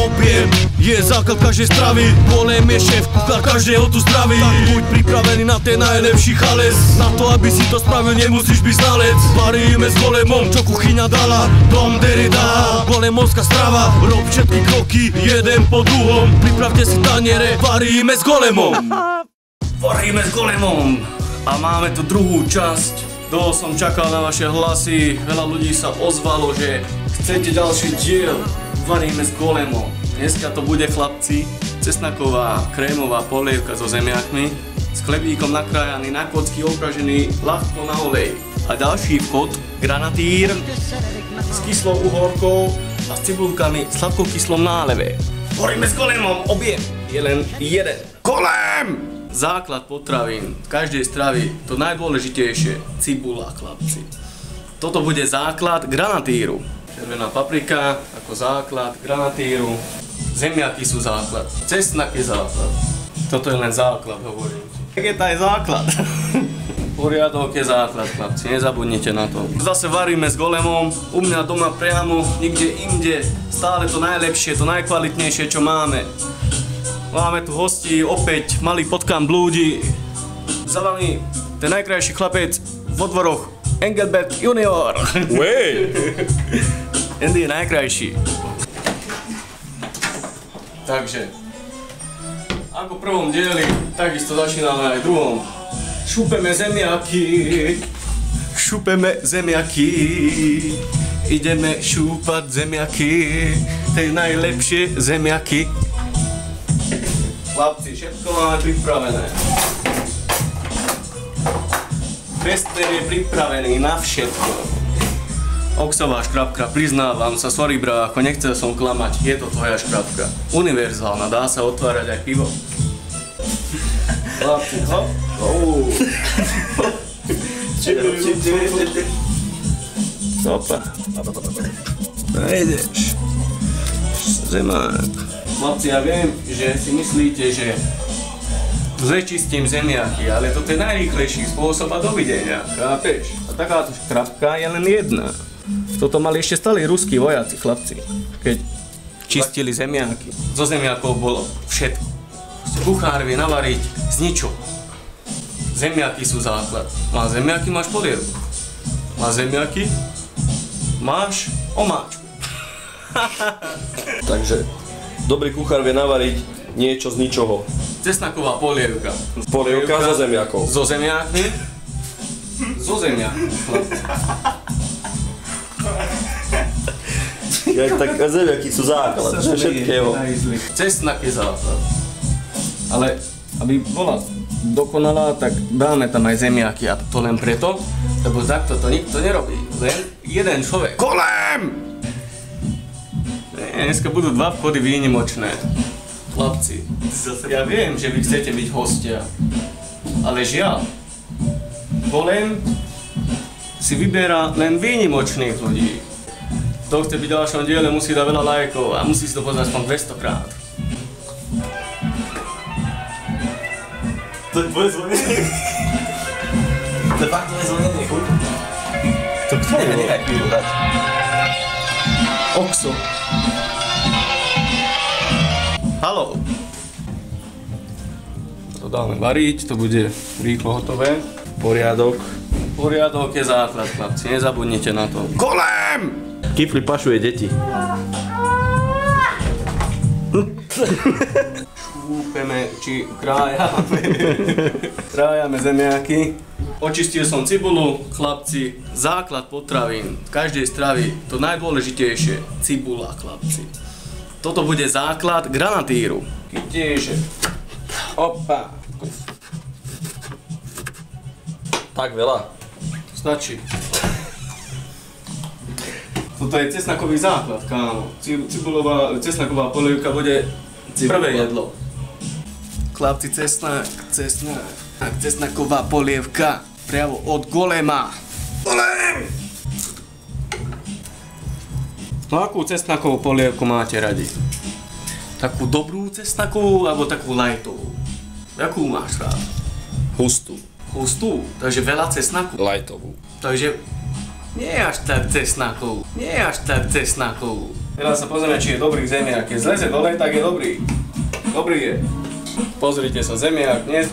Objem je základ každej stravy. Golem je šéf, kuchár každého tu zdraví. Tak buď pripravený na ten najlepší chalec. Na to, aby si to spravil, nemusíš byť znalec. Varíme s golemom, čo kuchyňa dala. Dom derida, golemovská strava. Rob všetky kroky, jeden po druhom. Pripravte si taniere, varíme s golemom. Varíme s golemom. A máme tu druhú časť. Dlho som čakal na vaše hlasy. Veľa ľudí sa ozvalo, že chcete ďalší diel. Varíme s golemom. Dneska to bude, chlapci, cesnaková krémová polievka so zemiakmi, s chlebíkom nakrájaný na kocky, opražený ľahko na olej. A ďalší vchod, granatír s kyslou uhorkou a s cibulkami v sladkokyslom náleve. Varíme s golemom, objem je len jeden. Golem! Základ potravín v každej stravy, to najdôležitejšie, cibula, chlapci. Toto bude základ granatíru. Červená paprika ako základ granatíru. Zemiaky sú základ. Cesnak je základ. Toto je len základ, hovorím. Vegeta je základ. Poriadok je základ, chlapci, nezabudnite na to. Zase varíme s golemom, u mňa doma priamo, nikde inde. Stále to najlepšie, to najkvalitnejšie, čo máme. Máme tu hostí, opäť malý potkán blúdi. Za vami ten najkrajší chlapec vo dvoroch, Engelbert Junior. Wey! Andy je najkrajší. Takže, ako v prvom dieli, takisto začíname aj v druhom. Šupeme zemiaky, šupeme zemiaky. Ideme šúpať zemiaky, tie najlepšie zemiaky. Chlapci, všetko máme pripravené. Pester je pripravený na všetko. Oxová škrabka, priznávam sa, sorry brácho, nechcel som klamať, je to tvoja škrabka. Univerzálna, dá sa otvárať aj pivo. Chlapci, hop. Opa. Najdeš. Zemák. Chlapci, ja viem, že si myslíte, že zle čistím zemiaky, ale toto je najrýchlejší spôsob a dovidenia, chápeš? A takáto škrabka je len jedna. Toto mali ešte stále ruskí vojaci, chlapci, keď čistili zemiaky. Zo zemiakov bolo všetko. Kuchár vie navariť z ničoho. Zemiaky sú základ. Má zemiaky, máš polievku. Má zemiaky, máš omáčku. Takže dobrý kuchár vie navariť niečo z ničoho. Cesnaková polievka. Polievka zo zemiakov. So zemiakmi. So zemiakmi. Tak zemiaky sú základ všetkého. Cesnak je základ. Ale aby bola dokonalá, tak dáme tam aj zemiaky a to len preto, lebo takto to nikto nerobí. Len jeden človek. Golem! Dneska budú dva vchody výnimočné. Chlapci, ja viem, že vy chcete byť hostia, ale žiaľ, golem si vyberá len výnimočných ľudí. Kto chce byť v ďalšom diele, musí dať veľa lajkov a musí si to pozrieť aspoň 200 krát. To je tvoje zvonenie. To je fakt tvoje zvonenie, chuť. To kto je? Nechaj chvíľu dať. Oxo. Haló. To dáme variť, to bude rýchlo hotové. Poriadok. Poriadok je základ, chlapci, nezabudnite na to. Golem! Kifli pašuje deti. Šúpeme, či krájame zemiaky. Očistil som cibulu, chlapci, základ potravín v každej stravy, to najdôležitejšie, cibula, chlapci. Toto bude základ granatíru. Kdeže? Opa. Tak veľa. Stačí. Toto je cesnakový základ, kámo. Cesnaková polievka bude prvé jedlo. Chlapci, cesnaková polievka. Priamo od golema. Golem! No akú cesnakovú polievku máte radi? Takú dobrú cesnakovú, alebo takú lightovú? Jakú máš rád? Hustú. Hustú? Takže veľa cesnaku? Lightovú. Takže Nie až tak cesnakovú. Nie až tak cesnakovú. Teraz sa pozrieme, či je dobrý zemiak. Keď zleze dole, tak je dobrý. Dobrý je. Pozrite sa, zemiak, nie?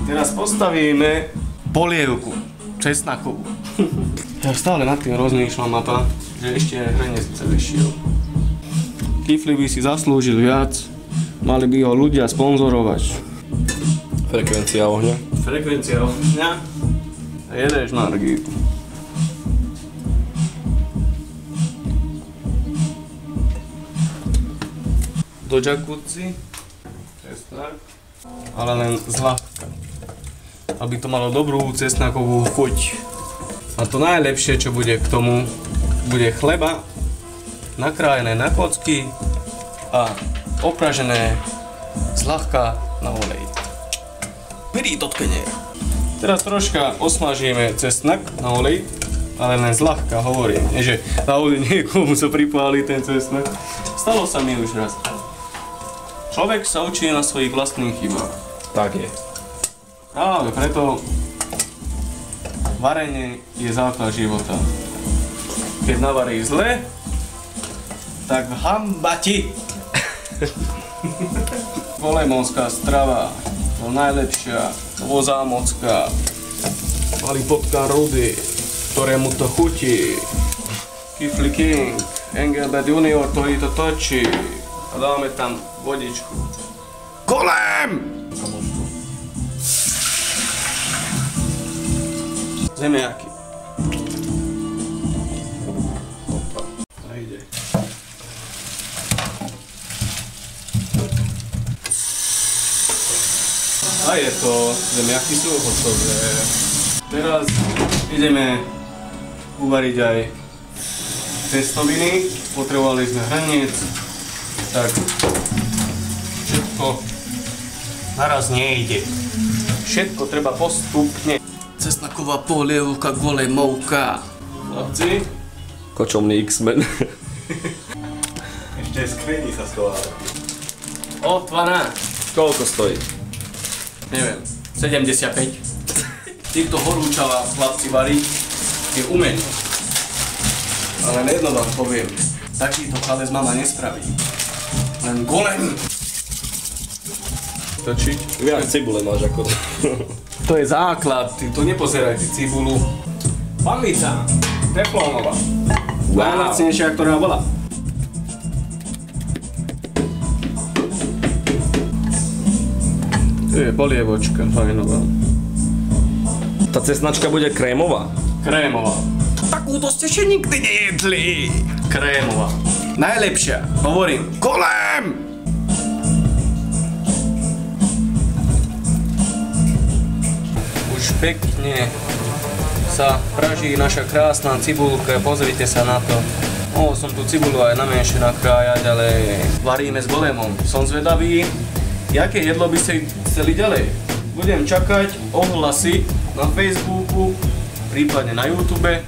Teraz postavíme polievku. Česnakovú. Ja stále nad tým rozmýšľam, mapa, že ešte hranec chce vyšiel. Kifli by si zaslúžil viac. Mali by ho ľudia sponzorovať. Frekvencia ohňa. Frekvencia ohňa. A jedeš na Margit. Do jacuzzi. Cesnak. Ale len zľahka. Aby to malo dobrú cesnakovú chuť. A to najlepšie, čo bude k tomu, bude chleba nakrájené na kocky a opražené zľahka na olej. Piri dotkne. Teraz troška osmažíme cesnak na olej, ale len zľahka, hovorím. Nie, že naozaj niekomu sa pripáli ten cesnak. Stalo sa mi už raz. Človek sa učí na svojich vlastných chybách. Tak je. Práve preto varenie je základ života. Keď navarí zle, tak hamba ti! Volemonská strava, to najlepšia, novozámocká, malý potkán rudy, ktorému to chutí. Kifli King, Engelbert Junior, ktorý to točí. A dáme tam vodičku. Kolem! Zemiaky. A ide. A je to, zemiaky sú hotové. Teraz ideme uvariť aj cestoviny. Potrebovali sme hrniec, tak všetko naraz nejde. Všetko treba postupne. Cesnaková polievka, golemovka. Chlapci. Kočomný X-Men. Ešte skrini sa schovali. O 12. Koľko stojí? Neviem, 75. Týchto horúčava chlapci varí je umenie. Ale jedno vám poviem, takýto chalec mama nespraví. Len golem. Točiť? Viac cibule máš ako to. To je základ, ty to nepozeraj, ty cibulu. Palica, teflónová. Najlacnejšia, ktorá bola. To je polievočka, fajnová. Tá cesnačka bude krémová? Krémová. Takúto ste ešte nikdy nejedli. Krémová. Najlepšia, hovorím, golem! Už pekne sa praží naša krásna cibulka, pozrite sa na to. Mohol som tú cibulu aj na menšie nakrájať, ale varíme s golemom. Som zvedavý, jaké jedlo by ste chceli ďalej. Budem čakať ohlasy na Facebooku, prípadne na YouTube.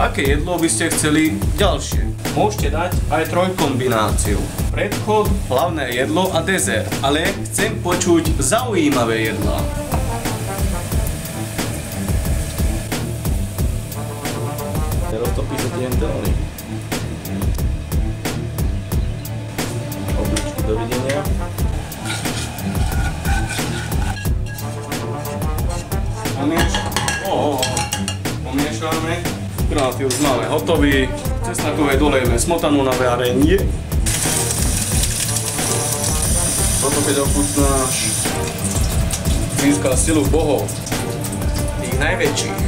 Aké jedlo by ste chceli ďalšie? Môžete dať aj trojkombináciu. Predchod, hlavné jedlo a dezert. Ale chcem počuť zaujímavé jedlá. Neroztopí sa ti hentelný. Obličky, dovidenia. Pomiešame. Granáty už máme hotový. Cesnakové dolejeme smotanu na varenie. Toto keď ochutnáš, získal silu bohov. Tých najväčších.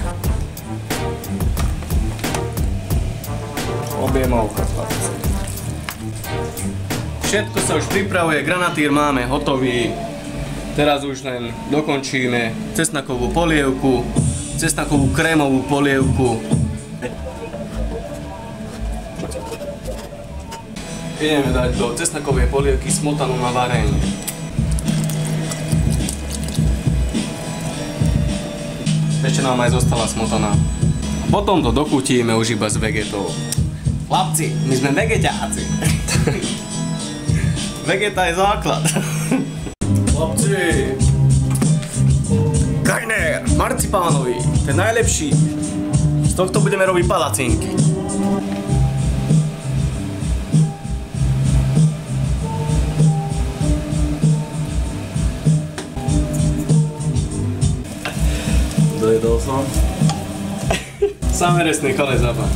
Objemovka, chlapci. Všetko sa už pripravuje, granatýr máme hotový. Teraz už len dokončíme cesnakovú polievku, cesnakovú krémovú polievku. Ideme dať do cesnakovej polievky smotanu na varenie. Ešte nám aj zostala smotana. Potom to dokutíme už iba s vegetou. Chlapci, my sme vegetáci. Vegeta je základ. Chlapci. Kajner. marcipánový, ten najlepší. Z tohto budeme robiť palacinky. Dojedol som. Samé resný chalé západ.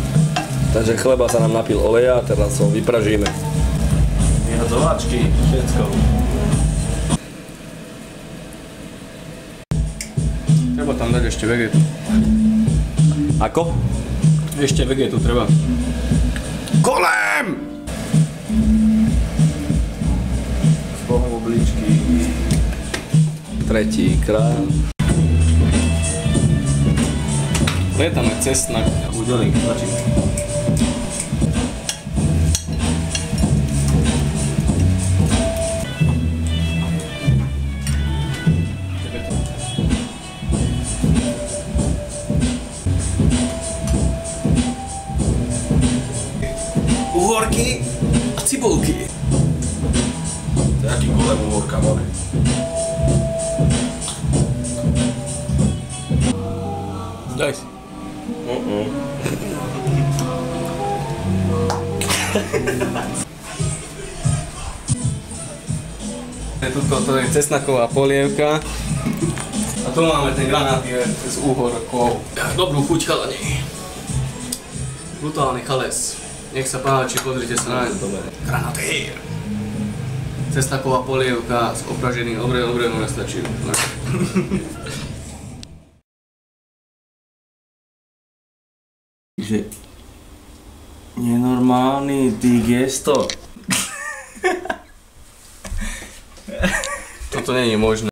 Takže chleba sa nám napil oleja a teraz ho vypražíme. Vyhodzovačky, všetko. Treba tam dať ešte vegetu. Ako? Ešte vegetu treba. Kolem! Z bohom obličky. Tretí krát. Je tam aj cestnak. Udelník, tlačí. Uhorky a cibulky. To je aký kolem uhorka máme. Daj si. Toto je cesnaková polievka. A tu máme ten granátier z uhorkov. Dobrú chuť, chalani. Brutálny chales. Nech sa páči, pozrite sa na ňu. Granátier. Cesnaková polievka s opraženým obrevom nestačí. Že nenormálny digestor. Toto nie je možné.